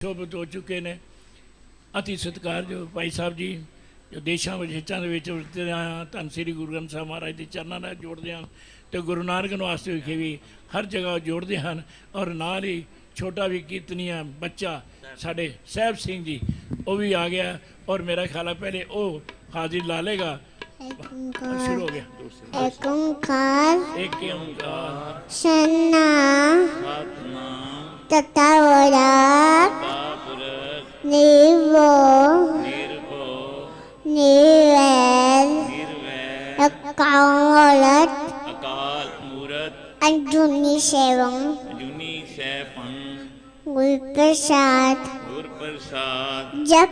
शोभित हो चुके ने। अति सत्कार जो भाई साहब जी जो देशों विदेशों के वरतते हैं धन श्री गुरु ग्रंथ साहब महाराज के चरणों में जोड़ते हैं तो गुरु नानक वास्ते विखे भी हर जगह जोड़ते हैं। और नाल ही छोटा भी कीर्तनीय बच्चा साढ़े सहब सिंह जी वो भी आ गया और मेरा ख्याल है पहले वो हाजिर ला लेगा। शुरू हो गया। एक ओंकार एक ओंकार सन्ना सतनाम तथावरत पुरख निर्भो निर्भो निर्वैर निर्वैर अकालत अकाल मूरत अजूनी सेवं जुनी सैपन गुरु प्रसाद गुर प्रसाद जप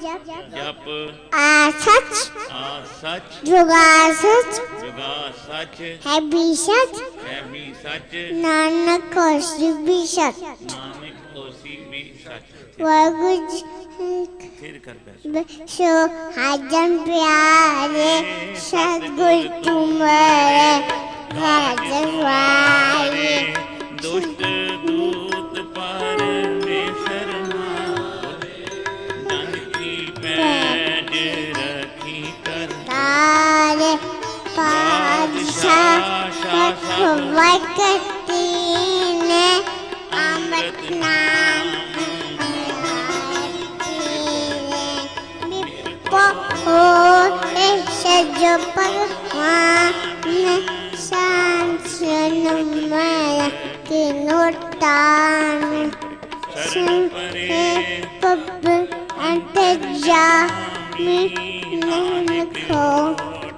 जप आसच आ सच जुगा सच जुगा सच है भी सच है भी सच नानक होसी भी सच नानक होसी भी सच। वागुज फिर कर बैठ सो हाजन प्यारे सतगुरु तुम्हारे हाजन वारे दुष्ट दूत परमेश्वर धन की पैज रखी कर तारे पादशाह वकती ने अमृत नाम सजो भगवान सांसन माया के नोटान पब अंत जा नानक हो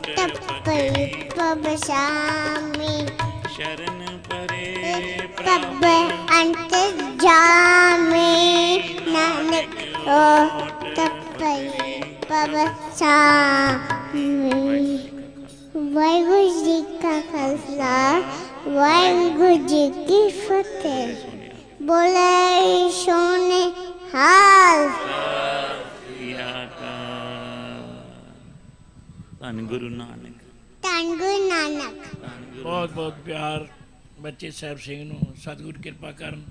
तपई पब सामी शरण परे पब अंत जामी नानक हो तपई पब सामी। वाहिगुरु जी का खालसा वाहिगुरु जी की फतेह। बोले सोने हाल धन गुरु नानक धन गुरु नानक। बहुत बहुत प्यार बच्चे साहब सिंह नूं सतगुरु कृपा करन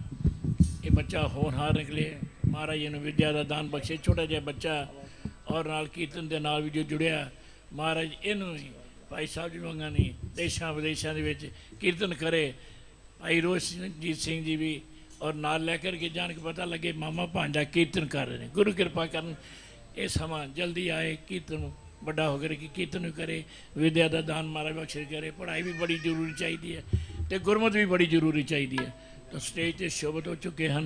ये बच्चा होनहार निकले महाराज जी ने विद्या का दान बख्शे। छोटा जिहा बच्चा और नाल कीर्तन के नाल भी जो जुड़िया महाराज इनू ही भाई साहब जी वांगा नहीं देशों विदेशों के कीर्तन करे। भाई रोशनजीत सिंह जी भी और नाल लैकर के जान के पता लगे मामा भांजा कीर्तन कर रहे हैं। गुरु कृपा करन ये समा जल्दी आए कीर्तन बड़ा होकर कि कीर्तन भी करे विद्या का दान महाराज बख्शे करे। पढ़ाई भी बड़ी जरूरी चाहिए है तो गुरमत भी बड़ी जरूरी चाहिए है। तो स्टेज से शोभित हो चुके हैं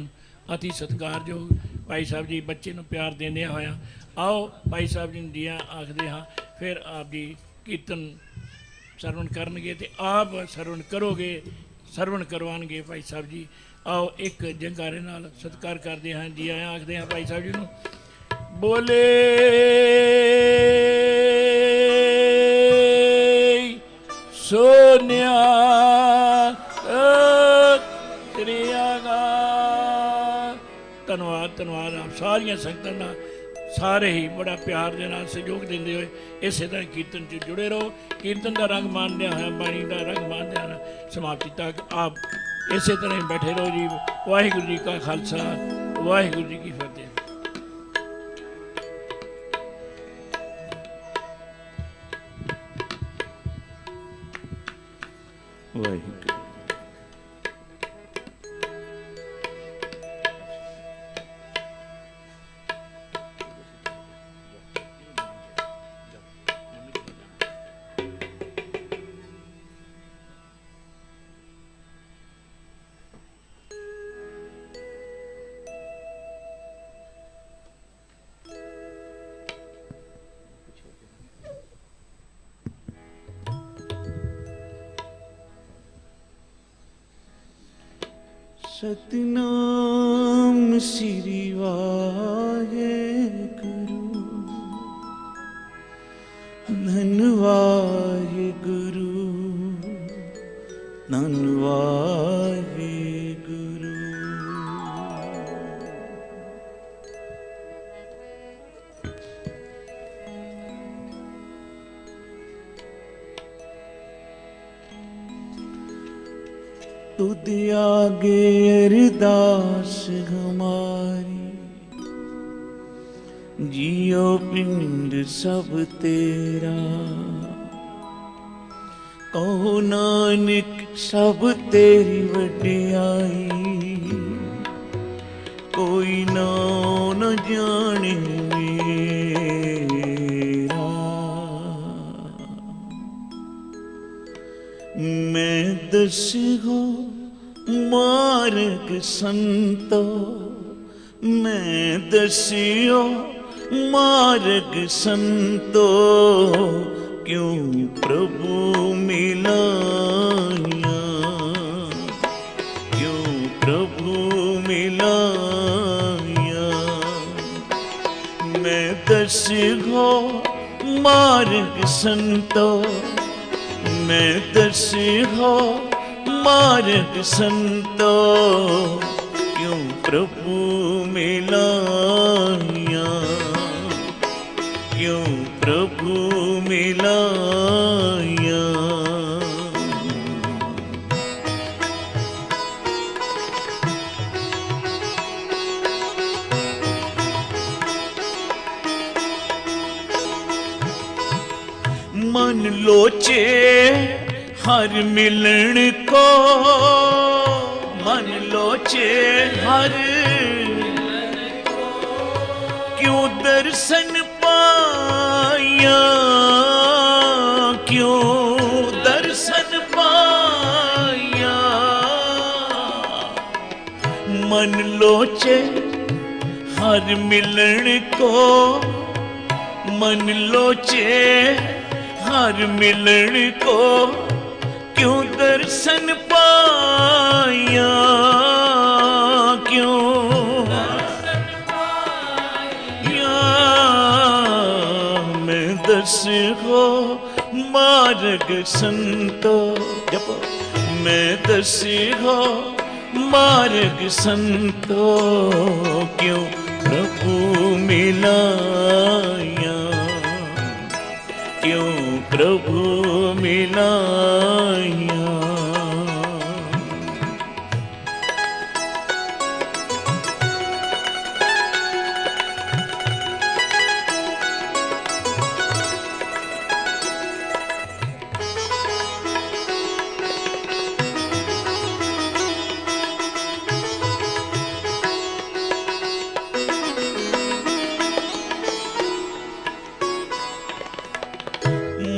अति सत्कारयोग भाई साहब जी बच्चे को प्यार देंदे होया आओ भाई साहब जी जी आखते हाँ फिर आप जी कीर्तन सरवण करनगे तो आप सरवण करोगे सरवण करवाएंगे भाई साहब जी। आओ एक जंगारे नाल सत्कार करते हैं जी आया आखते हैं भाई साहब जी को बोले सोनिया धन्यवाद धन्यवाद आप सारिया संगतां दा सारे ही बड़ा प्यार के नाल सहयोग देंदे हुए इसे तरह कीर्तन च जुड़े रहो। कीर्तन का रंग मानदे है बाणी का रंग मानदे समाप्ति तक आप इसे तरह ही बैठे रहो जी। वाहिगुरु जी का खालसा वाहिगुरु जी की फतेह। वाहिगुरु सतनाम श्री वाहेगुरु धन वाहेगुरु धन वाहेगुरु। तुद आगे अरदास हमारी जियो पिंड सब तेरा। कहो नानक सब तेरी वड्याई, कोई नाम न जाने मेरा। मैं दसो मार्ग संतो, मैं दसियो मार्ग संतो, क्यों प्रभु मिलाया, क्यों प्रभु मिलाया। मैं दसियो मार्ग संतो, मैं दसियो मार्ग संतो, क्यों प्रभु मिलाया, क्यों प्रभु मिलाया। मन लोचे हर मिलन को, मन लोचे हर, क्यों दर्शन पाया, क्यों दर्शन पाया। मन लोचे हर मिलन को, मन लोचे हर मिलन को, क्यों दर्शन पाया, क्यों दर्शन पाया। मैं दसियो मार्ग संतो, जपो मैं दसियो मार्ग संतो, क्यों प्रभु मिलाया, क्यों प्रभु मिलाया।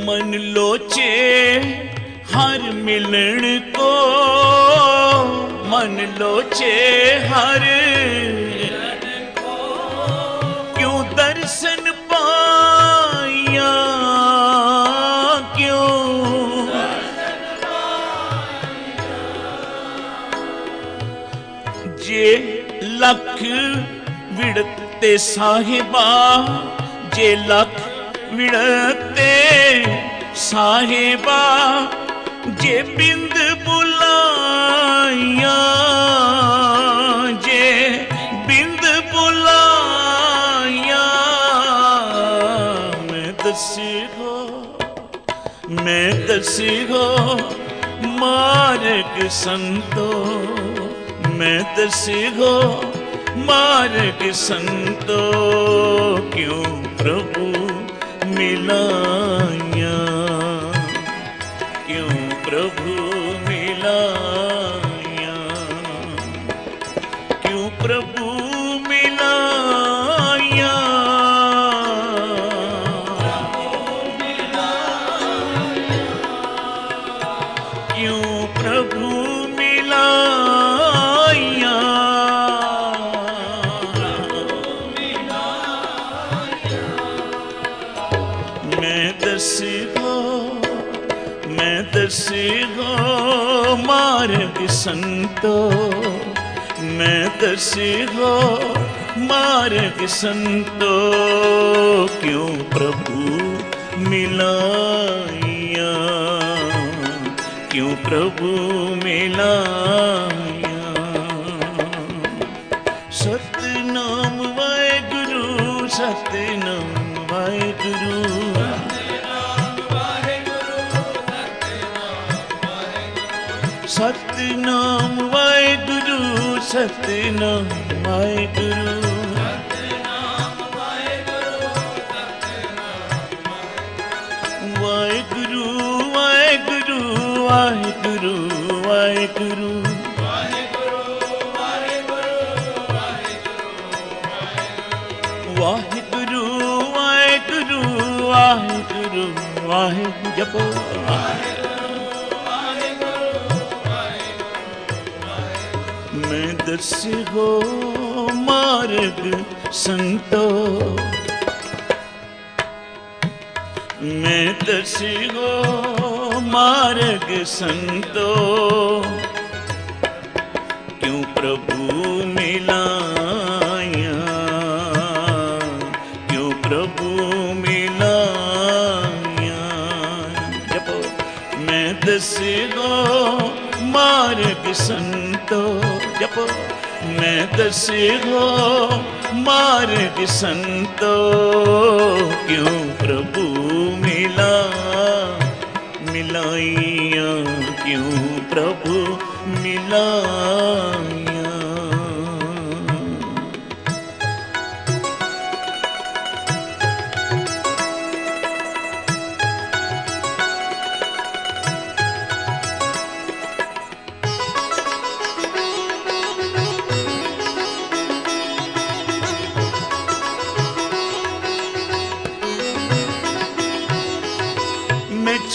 मन लोचे हर मिलन को, मन लोचे हर, क्यों दर्शन पाया, क्यों जे लख विड़ते साहिबा, जे लख विड़ते साहिबा, जे बिंद बुलाया, जे बिंद बुलाया। मैं दसियो मार्ग संतो, मैं दसियो मार्ग संतो, क्यों प्रभु मिलाया, क्यों प्रभु मिलाया, क्यों प्रभु मिलाया। क्यों प्रभु मिलाया। मैं दसियो मार्ग संतो, मैं दसियो मार्ग संतो, क्यों प्रभु मिलाया, क्यों प्रभु मिलाया। सतनाम वाहेगुरु, सतनाम वाहेगुरु, सतनाम वाहेगुरु, सतनाम वाहेगुरु, ਵਾਹਿਗੁਰੂ ਵਾਹਿਗੁਰੂ ਵਾਹਿਗੁਰੂ ਵਾਹਿਗੁਰੂ ਜਪੋ ਮੈਂ ਦਸਿਓ ਮਾਰਗ ਸੰਤੋ मैं दसियो मार्ग संतो क्यों प्रभु मिलाया क्यों प्रभु मिलाया जपो मैं दसियो मार्ग संतो जपो मैं दसियो मार्ग संतो क्यों प्रभु मिला मिलाइया क्यों प्रभु मिलाइया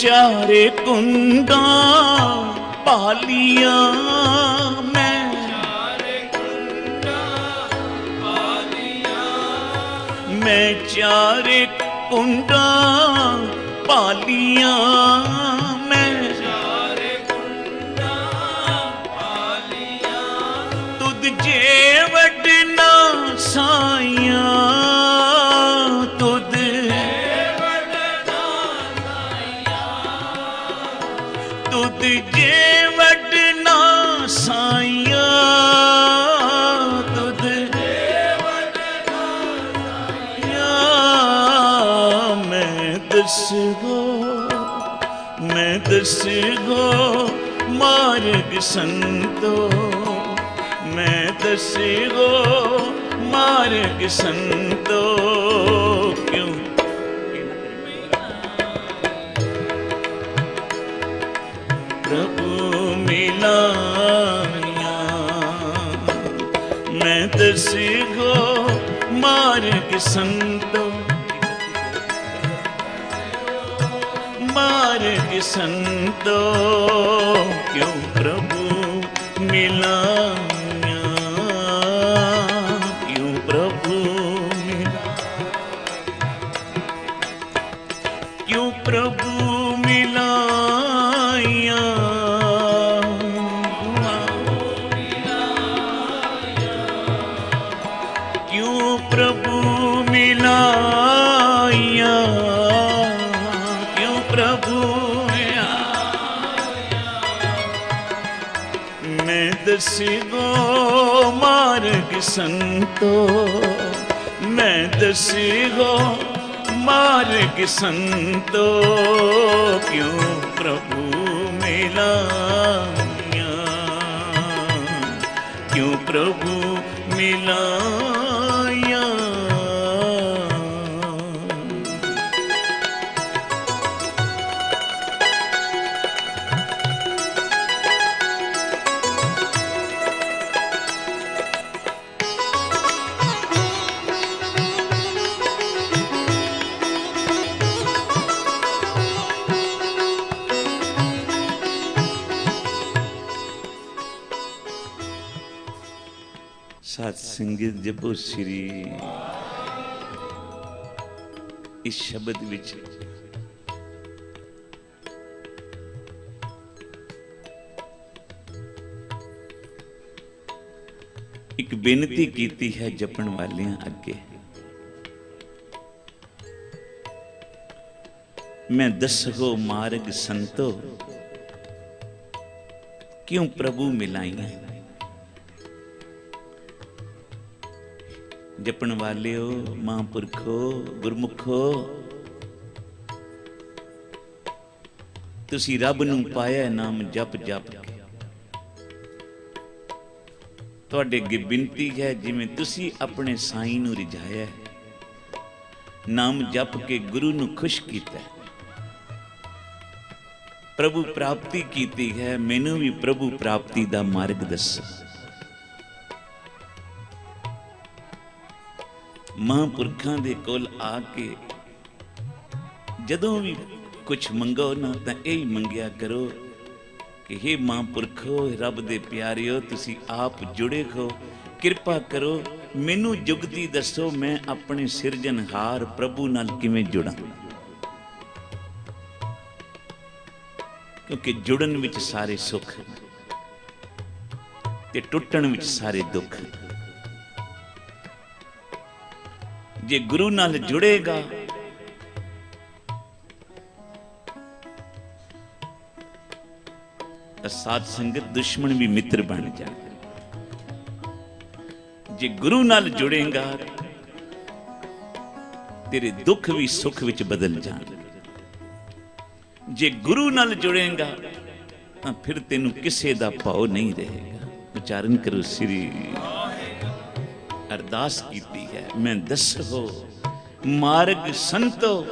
चारे कुंडा पालिया मैं चारे कुंडा पालिया मैं चारे कुंडा पालिया मैं चारे कुंडा पालिया तुद जे वडना साइया तुद जे वडना साइया तुद मैं दसगो मार्ग संतो मैं दसगो मार्ग संतो क्यों प्रभु मिलाया मैं दसिगो मार्ग संतो मार्ग संतो क्यों प्रभु मिलाया क्यों प्रभु मिला क्यों प्रभु मिलाया क्यों प्रभु मिलाया क्यों प्रभु मैं दसिगो मार्ग संतो मैं दसिगो मार्ग संतो क्यों प्रभु मिलाया क्यों प्रभु मिलाया साथ संगत जपो श्री इस शब्द विच एक बेनती कीती है जपण वालियां अगे मैं दसगो मार्ग संतो क्यों प्रभु मिलाइया जपण वालियो महापुरखो गुरमुखो तुसी रब नूं पाया नाम जप जप के तुहाडे अगे बिनती है जिवें तुसी अपने साईं नूं रिझाया नाम जप के गुरु नूं खुश कीता प्रभु प्राप्ति कीती है मैनूं भी प्रभु प्राप्ति दा मार्ग दसो ਮਹਾਂਪੁਰਖਾਂ ਦੇ ਕੋਲ ਆ ਕੇ ਜਦੋਂ ਵੀ ਕੁਛ ਮੰਗੋ ਨਾ ਤਾਂ ਇਹੀ ਮੰਗਿਆ ਕਰੋ ਕਿ हे ਮਹਾਂਪੁਰਖੋ, ਰੱਬ ਦੇ ਪਿਆਰਿਓ, ਤੁਸੀਂ ਆਪ ਜੁੜੇ ਹੋ, ਕਿਰਪਾ ਕਰੋ ਮੈਨੂੰ ਜੁਗਤੀ ਦੱਸੋ ਮੈਂ ਆਪਣੇ ਸਿਰਜਣਹਾਰ ਪ੍ਰਭੂ ਨਾਲ ਕਿਵੇਂ ਜੁੜਾਂ। ਕਿਉਂਕਿ ਜੁੜਨ ਵਿੱਚ ਸਾਰੇ ਸੁੱਖ ਤੇ ਟੁੱਟਣ ਵਿੱਚ ਸਾਰੇ ਦੁੱਖ। ਜੇ ਗੁਰੂ ਨਾਲ ਜੁੜੇਗਾ ਤਾਂ ਸਾਧ ਸੰਗਤ ਦੁਸ਼ਮਣ ਵੀ ਮਿੱਤਰ ਬਣ ਜਾਣਗੇ। ਜੇ ਗੁਰੂ ਨਾਲ ਜੁੜੇਗਾ ਤੇਰੇ ਦੁੱਖ ਵੀ ਸੁੱਖ ਵਿੱਚ ਬਦਲ ਜਾਣਗੇ। ਜੇ ਗੁਰੂ ਨਾਲ ਜੁੜੇਗਾ ਤਾਂ ਫਿਰ ਤੈਨੂੰ ਕਿਸੇ ਦਾ ਭਾਉ ਨਹੀਂ ਰਹੇਗਾ। ਉਚਾਰਨ ਕਰੋ ਸ੍ਰੀ। ਅਰਦਾਸ ਕੀਤੀ ਹੈ, ਮੈਂ ਦੱਸੋ ਮਾਰਗ ਸੰਤੋ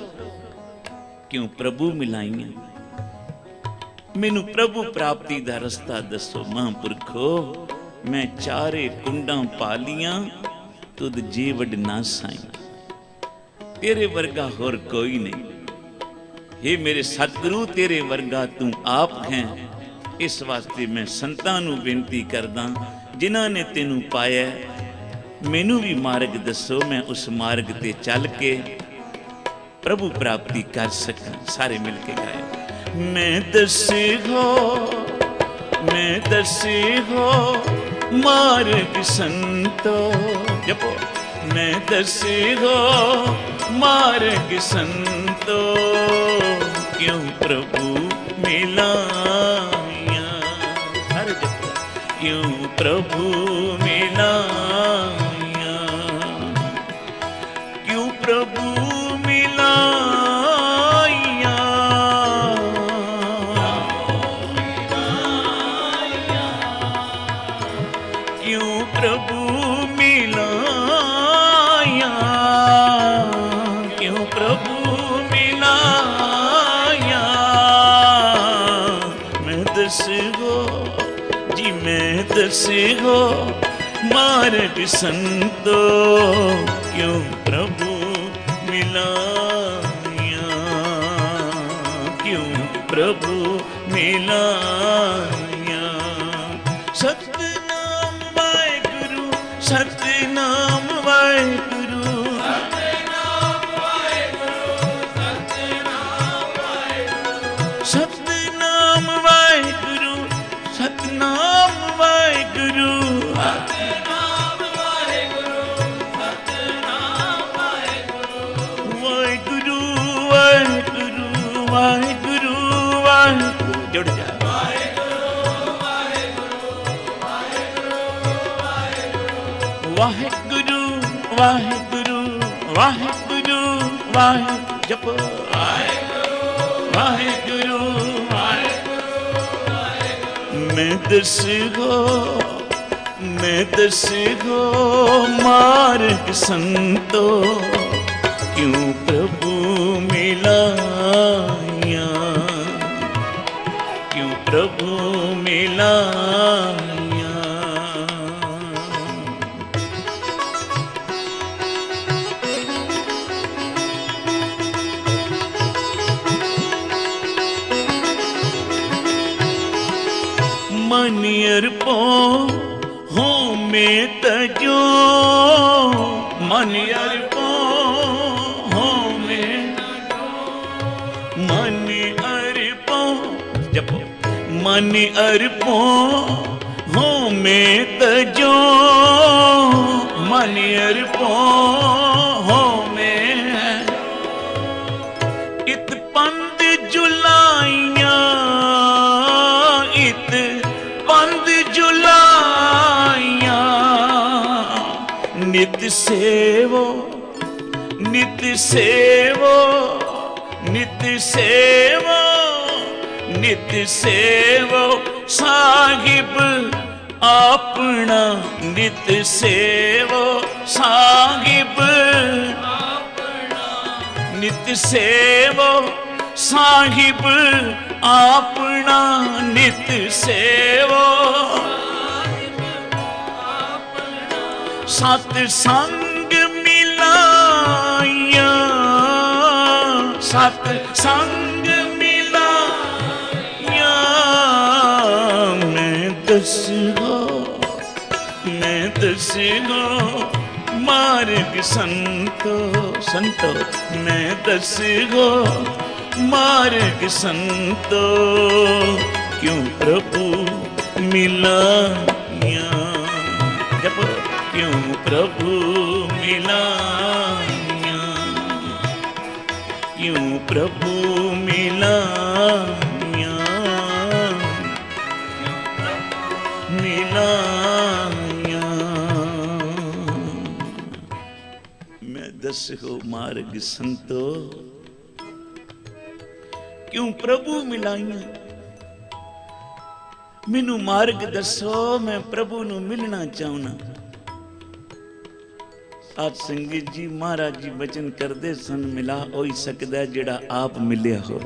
ਕਿਉਂ ਪ੍ਰਭੂ ਮਿਲਾਈਆਂ। ਮੈਨੂੰ ਪ੍ਰਭੂ ਪ੍ਰਾਪਤੀ ਦਾ ਰਸਤਾ ਦੱਸੋ। ਮਹਾਂਪੁਰਖੋ, ਮੈਂ ਚਾਰੇ ਕੁੰਡਾਂ ਪਾਲੀਆਂ, ਤੁਧ ਜੀਵੜ ਨਾ ਸਾਈ। ਤੇਰੇ ਵਰਗਾ ਹੋਰ ਕੋਈ ਨਹੀਂ। हे ਮੇਰੇ ਸਤਿਗੁਰੂ, ਤੇਰੇ ਵਰਗਾ ਤੂੰ ਆਪ ਹੈ। ਇਸ ਵਾਸਤੇ ਮੈਂ ਸੰਤਾਂ ਨੂੰ ਬੇਨਤੀ ਕਰਦਾ, ਜਿਨ੍ਹਾਂ ਨੇ ਤੈਨੂੰ ਪਾਇਆ, ਮੈਨੂੰ ਵੀ ਮਾਰਗ ਦੱਸੋ, ਮੈਂ ਉਸ ਮਾਰਗ ਤੇ ਚੱਲ ਕੇ ਪ੍ਰਭੂ ਪ੍ਰਾਪਤੀ ਕਰ ਸਕਾਂ। ਸਾਰੇ ਮਿਲ ਕੇ ਗਾਏ। ਮੈਂ ਦੱਸੀ ਹੋ ਮਾਰਗ ਸੰਤੋ। ਜਪੋ। ਮੈਂ ਦੱਸੀ ਹੋ ਮਾਰਗ ਸੰਤੋ ਕਿਉਂ ਪ੍ਰਭੂ ਮਿਲਾਇਆ। ਸਾਰੇ ਜਪੋ। ਕਿਉਂ ਪ੍ਰਭੂ ਮਿਲਾਇਆ। ਕਿਉਂ ਪ੍ਰਭੂ दसो मार्ग संतो क्यों प्रभु मिलाया। क्यों प्रभु मिलाया। सतनाम वाहेगुरु, सतनाम वाहेगुरु, सतनाम वाहेगुरु, सतनाम वाहेगुरु, सतनाम वाहेगुरु, सतनाम वाहेगुरु, सतनाम वाहेगुरु, वाहेगुरु वाहेगुरु वाहेगुरु वाहेगुरु। जुड़ जा। वाहेगुरु वाहेगुरु वाहेगुरु वाहेगुरु। जपो। वाहेगुरु वाहेगुरु। मैं दसगो मार्ग संतो क्यों प्रभु मिलाया। क्यों प्रभु मिलाया। मन अर्पो हो में तजो। मन अर्पो हो में मन अर्पो। जपो। मन अर्पो हो में तजो। मन अर्पो हो में इत पंद जुलाइया। इत पंद जुलाइया। नित सेवो नित सेवो नित सेवो नित सेवो साहिब अपना। नित सेवो साहिब अपना। नित सेवो साहिब अपना। नित सेवो सत संग मिला। सत संग मिलाया मैं दसो मार्ग संतो संतो मैं दसो मार्ग संतो क्यों प्रभु मिलाया जब क्यों प्रभु मिलाया क्यों प्रभु मिलाया मिलाया मैं दसो मार्ग संतो क्यों प्रभु मिलाइया मैनू मार्ग दसो मैं प्रभु नू मिलना चाहना। साध संगत जी महाराज जी बचन करते सन मिला हो ही सकता जेड़ा आप मिलिया हो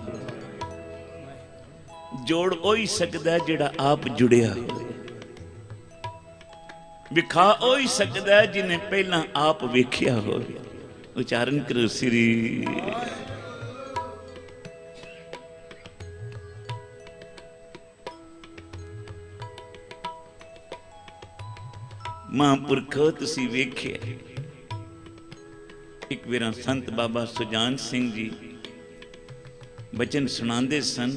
जोड़ हो ही सकता जेड़ा आप जुड़िया हो विखा हो ही सकता जिन्हें पहला आप वेख्या हो। उच्चारण करो श्री महापुरखो तुसी वेखे एक बार संत बाबा सुजान सिंह जी बचन सुनाते सन।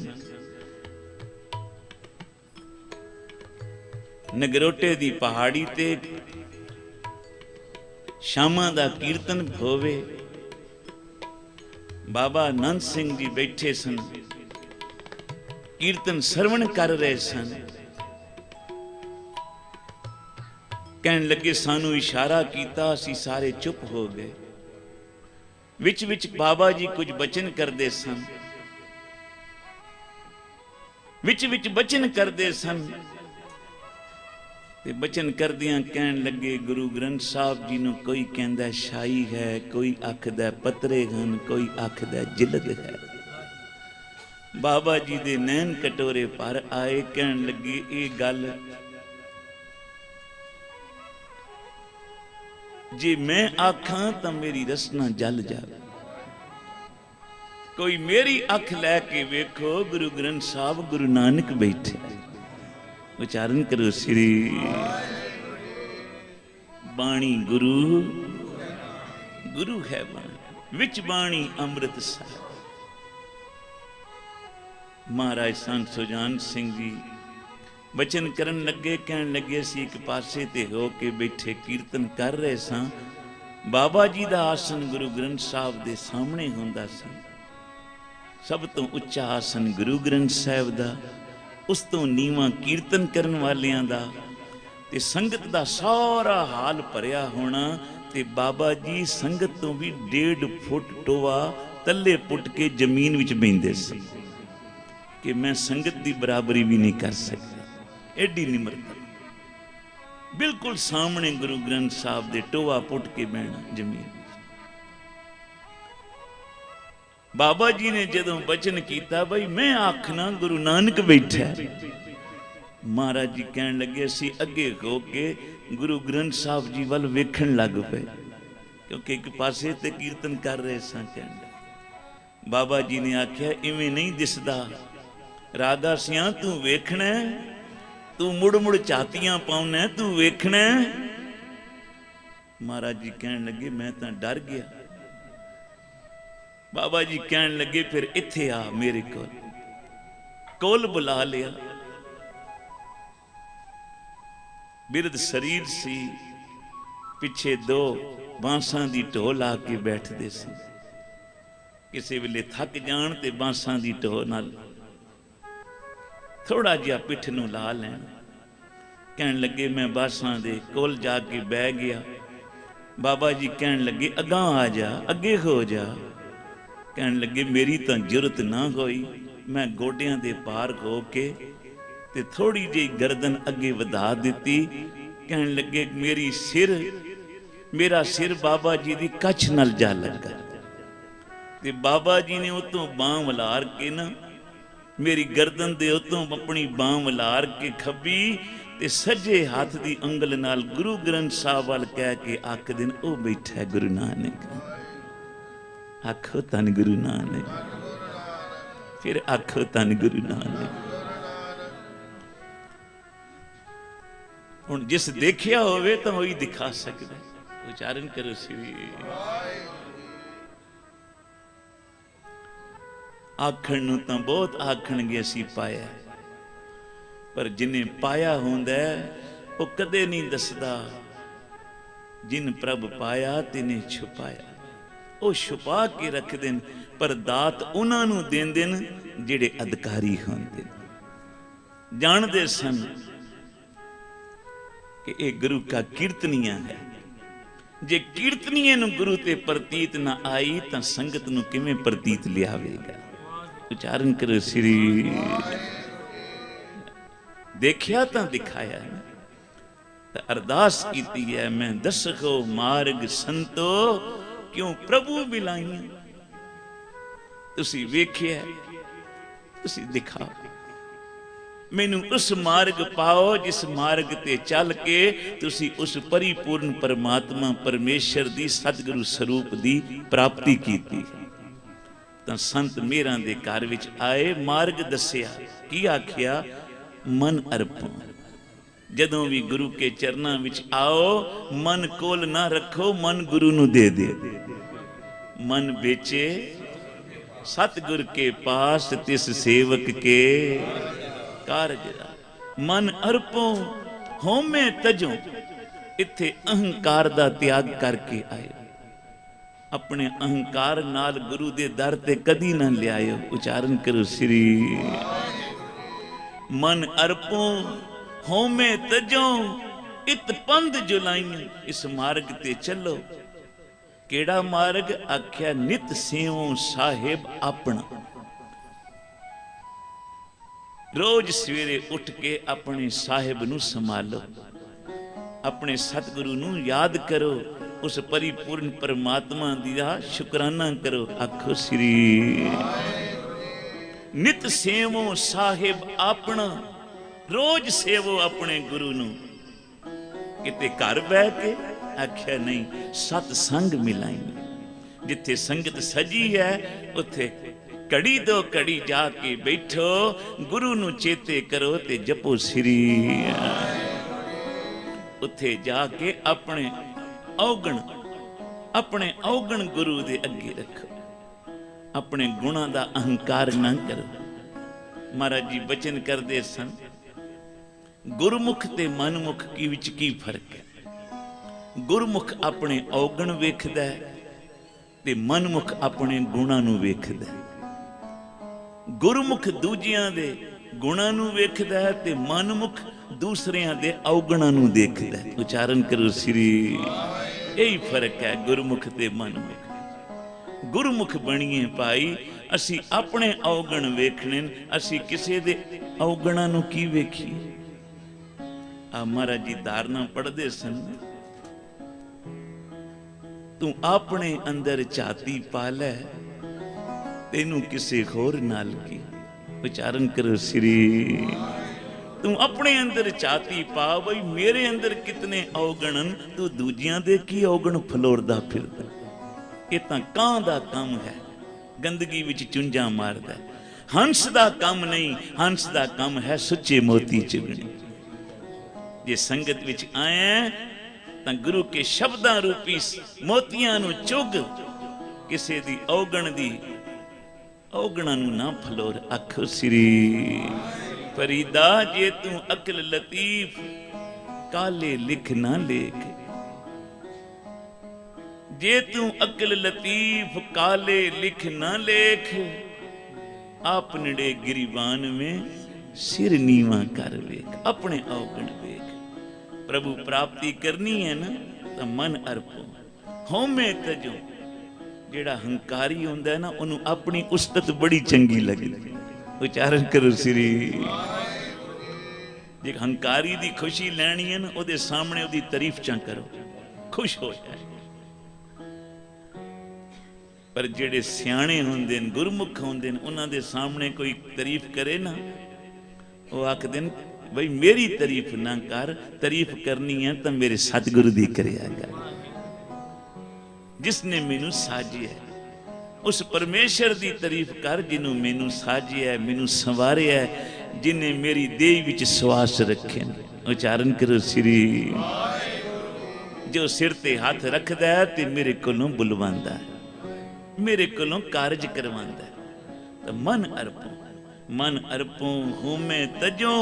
नगरोटे दी पहाड़ी ते शामा दा कीर्तन होवे बाबा आनंद सिंह जी बैठे सन कीर्तन सरवण कर रहे सन। कहन लगे सानू इशारा किया असी सारे चुप हो गए। विच विच बाबा जी कुछ बचन करते सन विच विच बचन करते सन ते बचन करदियां कहन लगे गुरु ग्रंथ साहब जी नू कोई कहंदा शाही है कोई आखदा पतरे हन कोई आखदा जिलद है। बाबा जी दे नैन कटोरे पर आए कहन लगे ये गल जे मैं आखां तो मेरी रसना जल जाए। कोई मेरी अख लैके वेखो गुरु ग्रंथ साहब गुरु नानक बैठे। उच्चारण करो श्री बाणी गुरु गुरु है बाणी विच बाणी अमृत साहब। महाराज संत सुजान सिंह जी बचन करन लगे कहन लगे सी एक पासे ते हो के बैठे कीर्तन कर रहे सां। बाबा जी दा आसन गुरु ग्रंथ साहब दे सामने हुंदा सी। सब तो उच्चा आसन गुरु ग्रंथ साहब दा उस तो नीवा कीर्तन करन वालियां दा ते संगत दा सारा हाल भरिया होना ते बाबा जी संगत तो भी 1.5 फुट टोआ तले पुट के जमीन विच बहिंदे सी कि मैं संगत दी बराबरी भी नहीं कर सकता। एडी निमरता बिल्कुल सामने गुरु ग्रंथ साहब दे टोआ पुट के बहना जमीन। बाबा जी ने जदों बचन किया भाई मैं आखना गुरु नानक बैठा। महाराज जी कहन लगे असी अगे हो के गुरु ग्रंथ साहब जी वाल वेखण लग पे क्योंकि एक पासे ते कीर्तन कर रहे सा। कहन बाबा जी ने आख्या इवें नहीं दिसदा राधा सिया तू वेखना तू मुड़ मुड़ झातियां पाउना तू वेखना। महाराज जी कहन लगे मैं तो डर गया। बाबा जी कहन लगे फिर इत्थे आ मेरे कोल बुला लिया। बिरध शरीर सी पिछे 2 बांसां दी ढोल आके बैठते सी। किसी वेले थक जान ते बांसां दी ढोल नाल थोड़ा जिहा पिठ नूं ला लैन। कहन लगे मैं बांसां दे कोल जाके बह गया। बाबा जी कहन लगे अगां आ जा अगे हो जा। कहन लगे मेरी तो जरूरत ना होई। मैं गोडियां दे पार हो के ते थोड़ी जी गर्दन अगे वधा दी। कहन लगे मेरा सिर बाबा जी दी कच्छ नाल जा लगा ते बाबा जी ने उतों बांह वलार के ना मेरी गर्दन दे उतों अपनी बांह वलार के खब्बी ते सज्जे हाथ दी अंगल नाल गुरु ग्रंथ साहब वाल कह के आख दिन ओ बैठा गुरु नानक। आखो धन गुरु नानक, फिर आखो धन गुरु नानक। हुण जिस देखिया होवे तो वही दिखा सकदा। उच्चारण करो श्री। आखण नूं तां बहुत आखणगे असीं पाया, पर जिन्हें पाया हुंदा वो कदे नहीं दसदा। जिन प्रभ पाया तिने छुपाया, वो छुपा के रख देन, पर दात उन्हां नूं देंदे न जिहड़े अधिकारी होंदे, जानदे सन कि ये गुरु का कीर्तनिया है। जे कीर्तनीय नूं गुरु ते प्रतीत ना आई तां संगत नूं किवें प्रतीत लियावेगा। उच्चारण करो श्री। देखिया तां दिखाया, अरदास कीती है, मैं दसो मार्ग संतो क्यों प्रभु मिलाइया। तुसी वेखिया, तुसी दिखाओ, मैनू उस मार्ग पाओ जिस मार्ग ते चल के तुसी उस परिपूर्ण परमात्मा परमेश्वर दी सतगुरु स्वरूप दी प्राप्ति कीती। तां संत मेरां दे घर विच आए, मार्ग दसिया, की आखिया, मन अर्पो। जदों भी गुरु के चरनां विच आओ, मन कोल ना रखो, मन गुरु नूं दे दे। मन बेचे सतगुर के पास, तिस सेवक के कारज। मन अर्पो होमे तजो, इत्थे अहंकार दा त्याग करके आए। अपने अहंकार नाल गुरु दे दर ते कदी ना लियायो। उच्चारण करो श्री। मन अर्पो होमे तजो, इत पंध जुलाइया। इस मार्ग ते चलो। केड़ा मार्ग? आख्या नित सेवो साहिब अपना। रोज सवेरे उठ के अपने साहिब नूं संभालो, अपने सतगुरु नूं याद करो, उस परिपूर्ण परमात्मा दा शुकराना करो। आखो श्री। नित सेवो साहिब अपना, रोज सेवो अपने गुरु नूं। किते घर बह के? आख्या नहीं, सतसंग मिलाई। जिथे संगत सजी है उथे कड़ी दो कड़ी जाके बैठो, गुरु नूं चेते करो ते जपो श्री। उथे जाके अपने औगण गुरु दे अगे रखो। अपने गुणां दा अहंकार ना करो। महाराज जी बचन करदे सन, गुरमुख ते मनमुख की विच की फर्क है? गुरमुख अपने औगण वेखदा है ते मनमुख अपने गुणां नूं वेखदा है। गुरमुख दूजियां दे गुणां नूं वेखदा है ते मनमुख दूसरियां दे औगणां नूं देखदा है। उच्चारण करो श्री। यही फर्क है गुरमुख ते मनमुख। गुरमुख बणीए भाई, असी अपने औगण वेखने, असी किसी दे औगणां नूं की वेखीए। आ महाराज जी धारणा पढ़दे सन, तू अपने अंदर झाती पा लै, तेनू किसी होर नाल की। उच्चारण करो श्री। तू अपने अंदर झाती पा, बई मेरे अंदर कितने औगणन, तू दूजियां दे की औगण फलोरदा फिरदा। ये तां कां दा काम है, गंदगी विच चुंझां मारदा। हंस दा काम नहीं, हंस दा काम है सुच्चे मोती चुगने। जे संगत विच आए तां गुरु के शब्दां रूपी मोतियां नूं चुग, किसे दी औगण दी औगणा नूं ना फलोर। आखो श्री। फरीदा जे तू अकल लतीफ, काले लिख ना लेख। जे तू अकल लतीफ, काले लिख ना लेख। आपनड़े गिरिबान में सिर नीवा कर वेख। अपने औगण वेख। प्रभु प्राप्ति करनी है ना, तो मन अर्पो होमे तजो। जेड़ा हंकारी होंदा है ना, उन्होंने अपनी उस्तत बड़ी चंगी लगती। उच्चारण करो श्री। जे हंकारी दी खुशी लैनी है ना, उहदे सामने उहदी तारीफ चा करो, खुश हो जाए। पर जेड़े सियाणे होंदे ने, गुरमुख होंदे ने, उन्हां दे सामने कोई तारीफ करे ना, वो आखदे ने बई मेरी तारीफ ना कर, तारीफ करनी है तो मेरे सतगुरु दी करिया कर, जिसने मैनू साजिया। उस परमेश्वर की तारीफ कर जिन्हों मैनू साजिया, मैनू संवारिया, जिन्हें मेरी देह विच श्वास रखे। उच्चारण करो श्री। जो सिर ते हाथ रखदा है ते मेरे कोलों बुलवांदा है, मेरे कोलों कारज करवांदा है। तो मन अर्पों होमे तजो,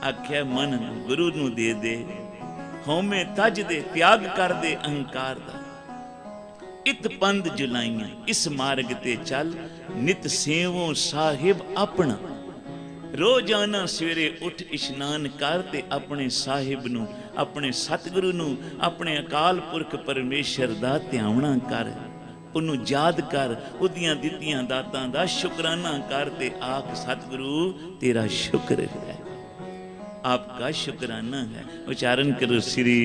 आख्या मन गुरु नू दे दे, होमे तज दे, त्याग कर दे अहंकार दा। इत पंद जुलाइयां, इस मार्ग ते चल, नित सेवों साहिब अपना। रोजाना सवेरे उठ इशनान कर ते अपने साहिब नू, अपने सतगुरु नू, अपने अकाल पुरख परमेश्वर दा ध्यावना कर, उन्नू याद कर, उदियां दित्तियां दातां दा शुकराना कर ते आख सतगुरु तेरा शुक्र है, आपका शुकराना है। उच्चारण करो श्री।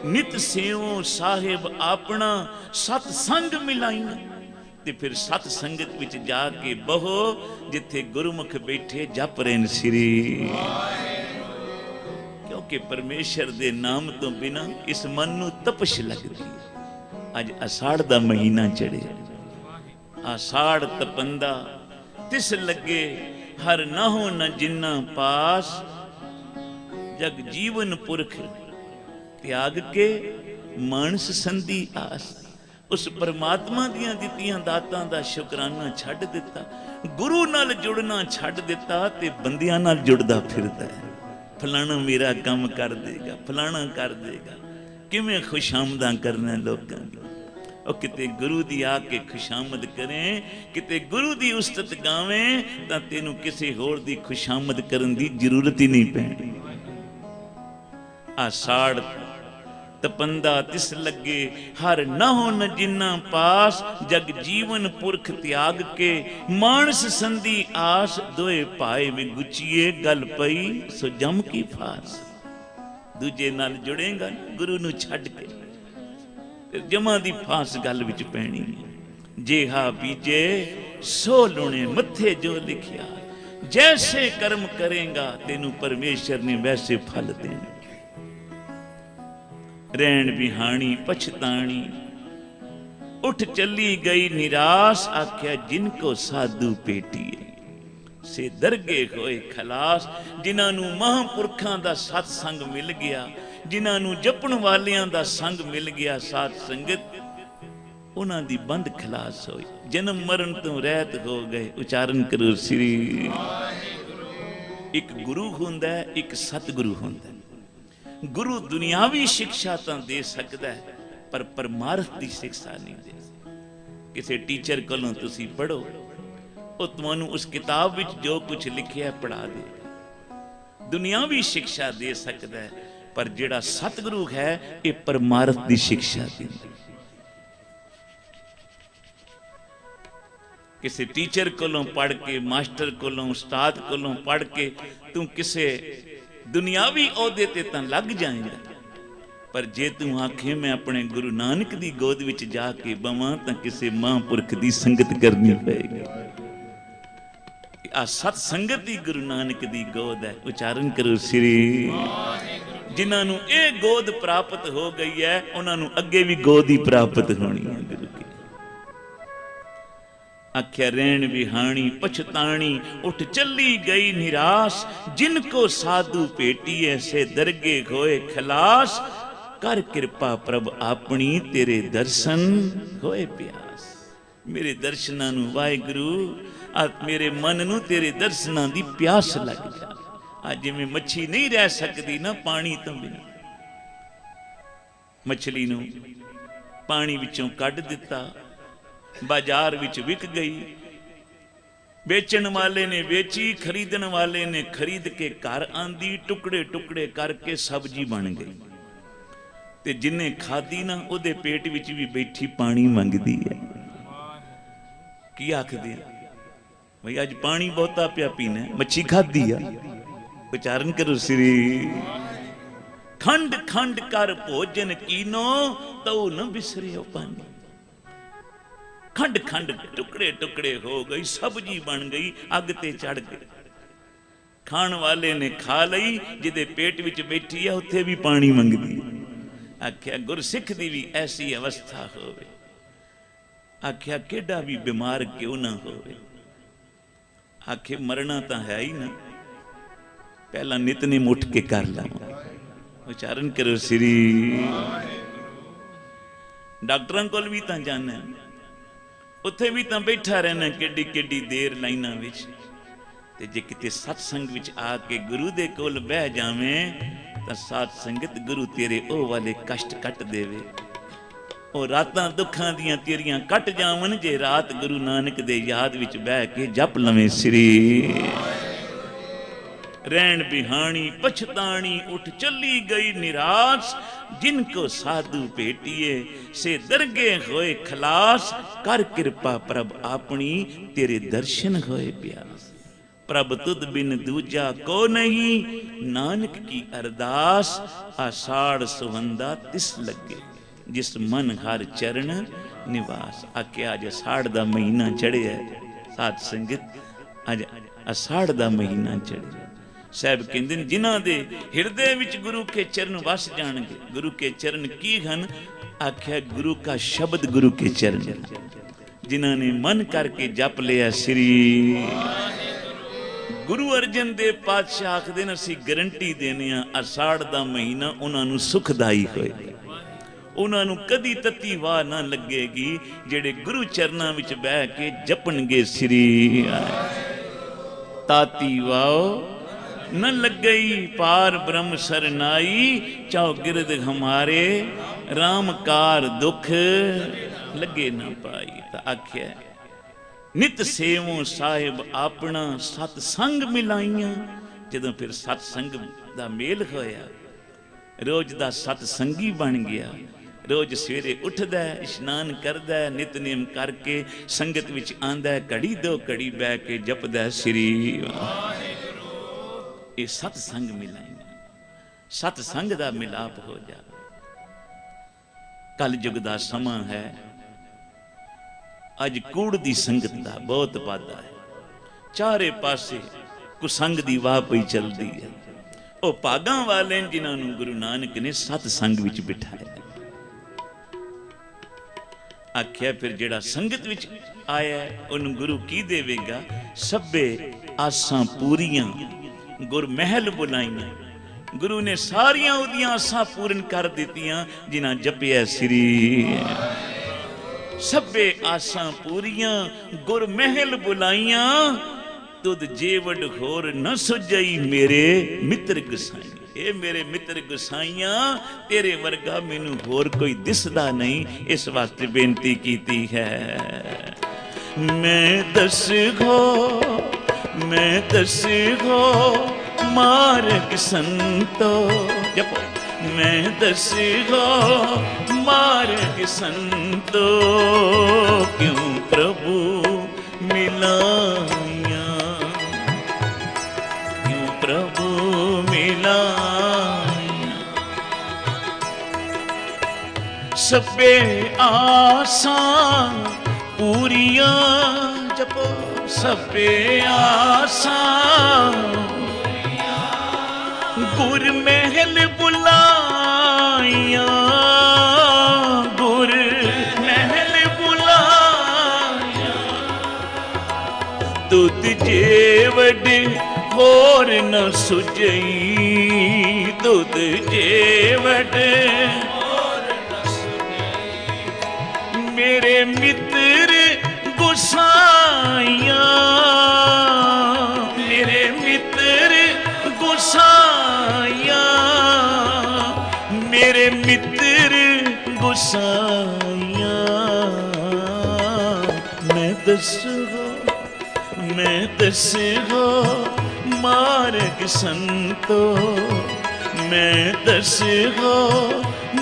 नित सेवो साहिब अपना, सतसंग मिलाइया। ते फिर सत संगत विच जाके बहो, जिथे गुरुमुख बैठे जप रहे श्री। क्योंकि परमेश्वर दे नाम तो बिना इस मन नू तपश लगती। अज आषाढ़ दा महीना चढ़े, आषाढ़ तपंदा तिस लगे, हर नाहो न जिन्ना पास, जग जीवन पुरख त्याग के मानस संधि आस। उस परमात्मा दियां दित्तियां दातां दा शुकराना छड्ड दिता, गुरु नाल जुड़ना छड्ड दिता ते बंदियां नाल जुड़दा फिरदा है। फलाना मेरा काम कर देगा, फलाना कर देगा। किवें खुशामदां करना लोकां दी। और किते गुरु दी आके खुशामद करें, किते गुरु दी उस्तत गावें, तां तैनूं किसी होर दी खुशामद करन दी जरूरत ही नहीं पैणी। आषाढ़ तपंदा तिस लगे, हर नाहो न जिन्ना पास, जग जीवन पुरख त्याग के मानस संधि आस। दोए पाए में गुचिए गल पई, सो जम की फास। दूजे नाल जुड़ेगा गुरु नू छड्ड के, जमा दी फांस गल विच पैनी। जेहा बीजे सो लुणे मथे जो लिखिया, जैसे कर्म करेगा तेनू परमेश्वर ने वैसे फल देने। रैन बिहानी पछतानी, उठ चली गई निराश, आख्या जिनको साधु पेटिए, से दरगे होए खलास। जिन्होंने महापुरखों का सत्संग मिल गया, जिन्होंने जपण वालियां दा संग मिल गया, साथ संगत, उन्हां दी बंद खलास होई, जन्म मरण तो रहत हो गए। उच्चारण करो श्री। एक गुरु हुंदा है, एक सतगुरु हुंदा है। गुरु दुनियावी शिक्षा तो दे सकता है, पर परमार्थ की शिक्षा नहीं दे सकता। किसी टीचर कोलों तुसी पढ़ो, वो तुहानू उस किताब विच जो कुछ लिखिया है पढ़ा दे। दुनियावी शिक्षा दे सकता है, पर जिहड़ा सतगुरु है ये परमार्थ की शिक्षा देंदा। किसी टीचर कोलों पढ़ के, मास्टर कोलों, उस्ताद कोलों पढ़ के तू किसे दुनियावी औहदे ते तां लग जाएगा, पर जे तू आखे मैं अपने गुरु नानक दी गोद विच जाके बवां तां किसी महापुरख दी संगत करनी पेगी। आ सत संगत ही गुरु नानक दी गोद है। उच्चारण करो श्री। जिन्हां नूं ये गोद प्राप्त हो गई है, उन्हां नूं अगे भी गोद ही प्राप्त होनी है गुरु की। आख्या रैन बिहानी पछतानी, उठ चली गई निराश। जिनको साधु पेटिए, से दरगे होए खलास। कर कृपा प्रभ अपनी, तेरे दर्शन होए प्यास। मेरे दर्शनां नूं वाहिगुरू, मेरे मन नूं तेरे दर्शनां दी प्यास लग जा। आज जिवें मच्छी नहीं रह सकती ना पानी तो बिना, मछली नूं पानी विचों कढ दिता, बाजार विच विक गई। बेचण वाले ने बेची, खरीदण वाले ने खरीद के घर आंदी, टुकड़े टुकड़े करके सब्जी बन गई। ते जिन्हें खाधी ना, उहदे पेट विच भी बैठी पानी मंगदी है। की आखदे भाई अज पानी बहुता पिया पीना, मच्छी खाधी आ। उच्चारण करो श्री। खंड खंड कर भोजन कीनो, तो न बिसरियो पानी। खंड खंड टुकड़े टुकड़े हो गई, सब्जी बन गई, अग ते चढ़ गई। खाण वाले ने खा लई, जिदे पेट विच बैठी है उत्थे भी पानी मंगदी। आख्या गुरसिख दी भी ऐसी अवस्था होवे। आख्या केड़ा भी बीमार क्यों ना होवे, आखे मरना तो है ही ना, पहला नितनेम उठ के कर लवां। उच्चारण करो श्री। डॉक्टरां कोल भी तां जाना, उत्थे भी तां बैठा रहना केडी केडी देर लाइनां विच, ते जे किते सत्संग विच आके गुरु दे कोल बह जावें तां साथ संगत गुरु तेरे ओ वाले कष्ट कट देवे, ओ रातां दुखां दियां तेरियां कट जावन जे रात गुरु नानक दे याद विच बह के जप लवें श्री। रैन बिहानी पछतानी उठ चली गई निराश, जिनको साधु भेटिए से दरगे होए खलास, कर कृपा प्रभ अपनी तेरे दर्शन होए प्यास। प्रभ तुद बिन दूजा को नहीं, नानक की अरदास, आषाढ़ सुवंदा तिस लगे, जिस मन हर चरण निवास। आके अज आषाढ़ दा महीना चढ़िया साध संगत, अज आषाढ़ दा महीना चढ़िया। साहब कहते हैं जिन्हां दे हिरदे विच गुरु के चरण वस जाणगे। गुरु के चरण की हन, आख्या गुरु का शब्द गुरु के चरण, जिन्हां ने मन करके जप लिया श्री। गुरु अर्जन देव पातशाह आखदे ने असीं गारंटी देने आषाढ़ दा महीना उन्हां नूं सुखदाई होएगा, उन्हां नूं कदी तत्ती वाह ना लगेगी जेड़े गुरु चरनां विच बह के जपणगे श्री। ताती वाओ न लग गई पार ब्रह्म सरनाई, चौगिरद हमारे राम कार दुख लगे ना पाई। तो आख्या नित सेवों साहिब अपना सतसंग मिलाइया। जदों फिर सतसंग दा मेल होया, रोज दा सतसंगी बन गया, रोज सवेरे उठदा है, इशनान करदा है, नितनेम करके संगत विच आंदा है, घड़ी दो घड़ी बह के जपदा श्री। ये सतसंग मिलाएंगे, सतसंग दा मिलाप हो जा। कल युग दा समा है, अज कूड़ दी संगत दा बहुत वाधा है, चारे पासे कुसंग दी वाह पई चलदी है। ओ भागां वाले जिन्हां नूं गुरु नानक ने सतसंग विच बिठाया। आख्या फिर जेड़ा संगत विच आया उन गुरु की देवेगा, सभे आसां पूरियां गुर महल बुलाइयां। गुरु ने सारियां उदियां आसां पूरन कर दित्तियां जिन्हां जपिया श्री। सभे आसां पूरियां गुर महल बुलाइयां, तुद जेवड़ होर न सुजई मेरे मित्र गुसाई। ए मेरे मित्र गुसाइयां, तेरे वर्गा मैनू होर कोई दिसदा नहीं, इस वास्ते बेनती कीती है। मैं दस गो मार्ग संतो जपो, मैं दस गो मार्ग संतो, क्यों प्रभु मिलाया, क्यों प्रभु मिलाया। सबे आसां पूरियां जपो, सबे आसां गुर महल बुलाया, गुर महल बुलाया। तुद जेवड़ होर न सुजई, तुद जेवड़ मेरे मित्र गुसाइया, मेरे मित्र गुसाइया, मेरे मित्र गुसाइया। मैं दस गो मार्ग संतो, मैं दस गो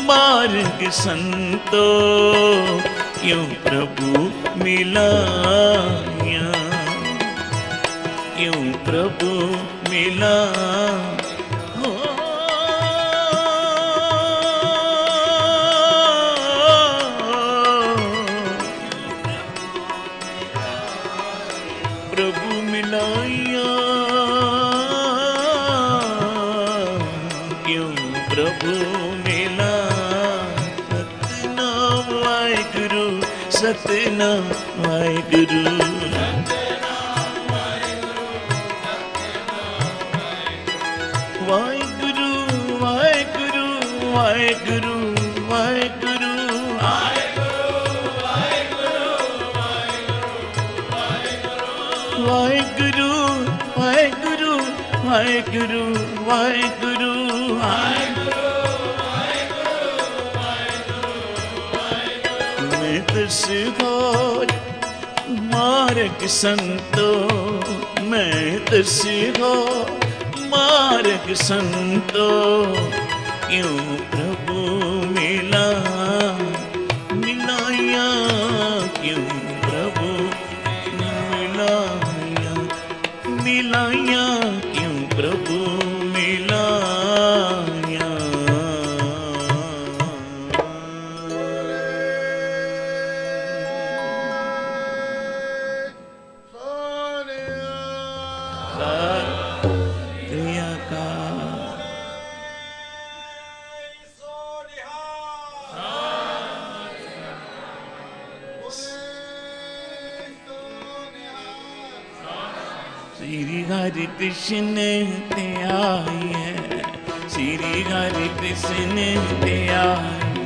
मार्ग संतो, क्यों प्रभु मिलाया, क्यों प्रभु मिला। प्रभु मिलाया, क्यों प्रभु मिला। सतनाम वाहिगुरु सतनाम वाहेगुरु। वाहेगुरु वाहेगुरु वाहेगुरु वाहेगुरु वाहेगुरु वाहेगुरु वाहेगुरु वाहेगुरु मैं दस हो मार्ग संतो, मैं दस हो मार्ग संतो, क्यों प्रभु मिला मिलाया, क्यों प्रभु मिलाया मिलाया, क्यों प्रभु मिलाया। श्री हरि कृष्ण ते आई है, श्री हरि कृष्ण ते आई,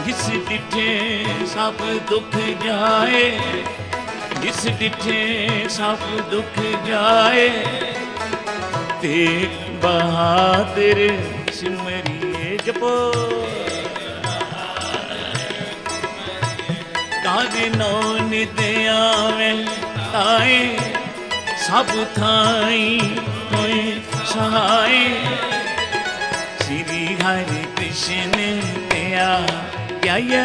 जिस डिठे सब दुख जाए, जिस डिठे सब दुख जाए, ते बहादुर सिमरिए जपो। काजे नौ नित आवे आए, सब थाई होए सहाय, श्री हरि कृष्ण ते आ क्या